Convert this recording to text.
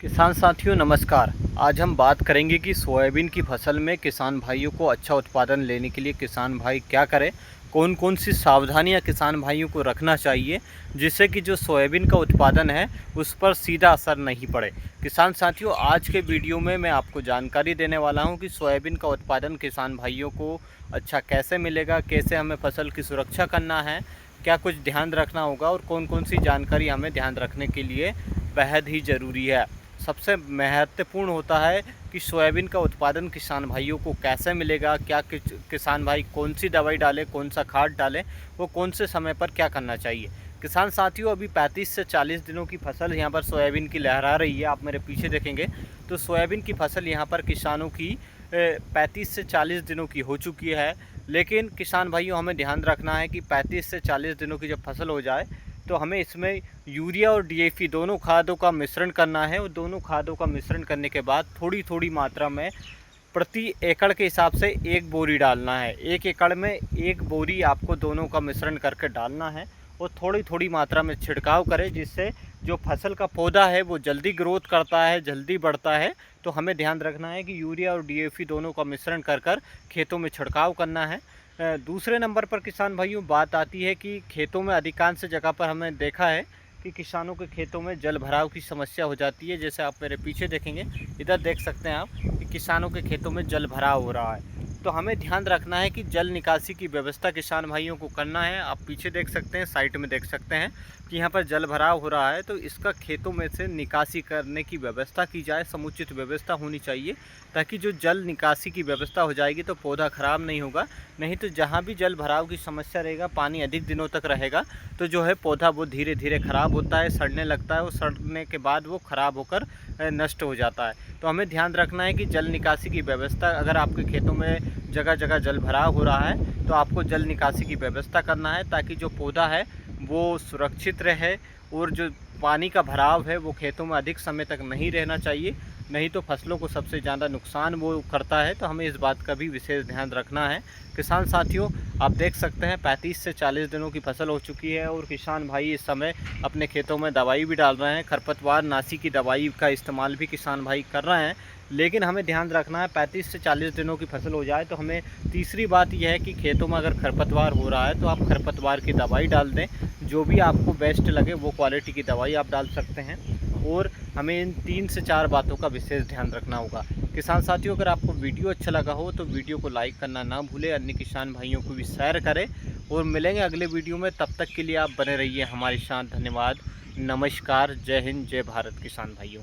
किसान साथियों नमस्कार। आज हम बात करेंगे कि सोयाबीन की फसल में किसान भाइयों को अच्छा उत्पादन लेने के लिए किसान भाई क्या करें, कौन कौन सी सावधानियां किसान भाइयों को रखना चाहिए जिससे कि जो सोयाबीन का उत्पादन है उस पर सीधा असर नहीं पड़े। किसान साथियों, आज के वीडियो में मैं आपको जानकारी देने वाला हूं कि सोयाबीन का उत्पादन किसान भाइयों को अच्छा कैसे मिलेगा, कैसे हमें फसल की सुरक्षा करना है, क्या कुछ ध्यान रखना होगा और कौन कौन सी जानकारी हमें ध्यान रखने के लिए बेहद ही ज़रूरी है। सबसे महत्वपूर्ण होता है कि सोयाबीन का उत्पादन किसान भाइयों को कैसे मिलेगा, क्या किसान भाई कौन सी दवाई डालें, कौन सा खाद डालें, वो कौन से समय पर क्या करना चाहिए। किसान साथियों, अभी 35 से 40 दिनों की फसल यहाँ पर सोयाबीन की लहरा रही है। आप मेरे पीछे देखेंगे तो सोयाबीन की फसल यहाँ पर किसानों की 35 से 40 दिनों की हो चुकी है। लेकिन किसान भाइयों, हमें ध्यान रखना है कि 35 से 40 दिनों की जब फसल हो जाए तो हमें इसमें यूरिया और डीएपी दोनों खादों का मिश्रण करना है। और दोनों खादों का मिश्रण करने के बाद थोड़ी थोड़ी मात्रा में प्रति एकड़ के हिसाब से एक बोरी डालना है। एक एकड़ में एक बोरी आपको दोनों का मिश्रण करके डालना है और थोड़ी थोड़ी मात्रा में छिड़काव करें, जिससे जो फसल का पौधा है वो जल्दी ग्रोथ करता है, जल्दी बढ़ता है। तो हमें ध्यान रखना है कि यूरिया और डीएपी दोनों का मिश्रण कर कर खेतों में छिड़काव करना है। दूसरे नंबर पर किसान भाइयों बात आती है कि खेतों में अधिकांश जगह पर हमने देखा है कि किसानों के खेतों में जल भराव की समस्या हो जाती है। जैसे आप मेरे पीछे देखेंगे, इधर देख सकते हैं आप कि किसानों के खेतों में जल भराव हो रहा है। तो हमें ध्यान रखना है कि जल निकासी की व्यवस्था किसान भाइयों को करना है। आप पीछे देख सकते हैं, साइड में देख सकते हैं कि यहाँ पर जल भराव हो रहा है, तो इसका खेतों में से निकासी करने की व्यवस्था की जाए। समुचित व्यवस्था होनी चाहिए ताकि जो जल निकासी की व्यवस्था हो जाएगी तो पौधा ख़राब नहीं होगा। नहीं तो जहाँ भी जल भराव की समस्या रहेगा, पानी अधिक दिनों तक रहेगा तो जो है पौधा वो धीरे धीरे ख़राब होता है, सड़ने लगता है और सड़ने के बाद वो ख़राब होकर नष्ट हो जाता है। तो हमें ध्यान रखना है कि जल निकासी की व्यवस्था, अगर आपके खेतों में जगह जगह जल भराव हो रहा है तो आपको जल निकासी की व्यवस्था करना है ताकि जो पौधा है वो सुरक्षित रहे और जो पानी का भराव है वो खेतों में अधिक समय तक नहीं रहना चाहिए, नहीं तो फसलों को सबसे ज़्यादा नुकसान वो करता है। तो हमें इस बात का भी विशेष ध्यान रखना है। किसान साथियों, आप देख सकते हैं 35 से 40 दिनों की फसल हो चुकी है और किसान भाई इस समय अपने खेतों में दवाई भी डाल रहे हैं। खरपतवार नाशी की दवाई का इस्तेमाल भी किसान भाई कर रहे हैं। लेकिन हमें ध्यान रखना है 35 से 40 दिनों की फसल हो जाए तो हमें तीसरी बात यह है कि खेतों में अगर खरपतवार हो रहा है तो आप खरपतवार की दवाई डाल दें। जो भी आपको बेस्ट लगे वो क्वालिटी की दवाई आप डाल सकते हैं। और हमें इन 3 से 4 बातों का विशेष ध्यान रखना होगा। किसान साथियों, अगर आपको वीडियो अच्छा लगा हो तो वीडियो को लाइक करना ना भूलें, अन्य किसान भाइयों को भी शेयर करें। और मिलेंगे अगले वीडियो में, तब तक के लिए आप बने रहिए हमारे साथ। धन्यवाद, नमस्कार, जय हिंद, जय भारत किसान भाइयों।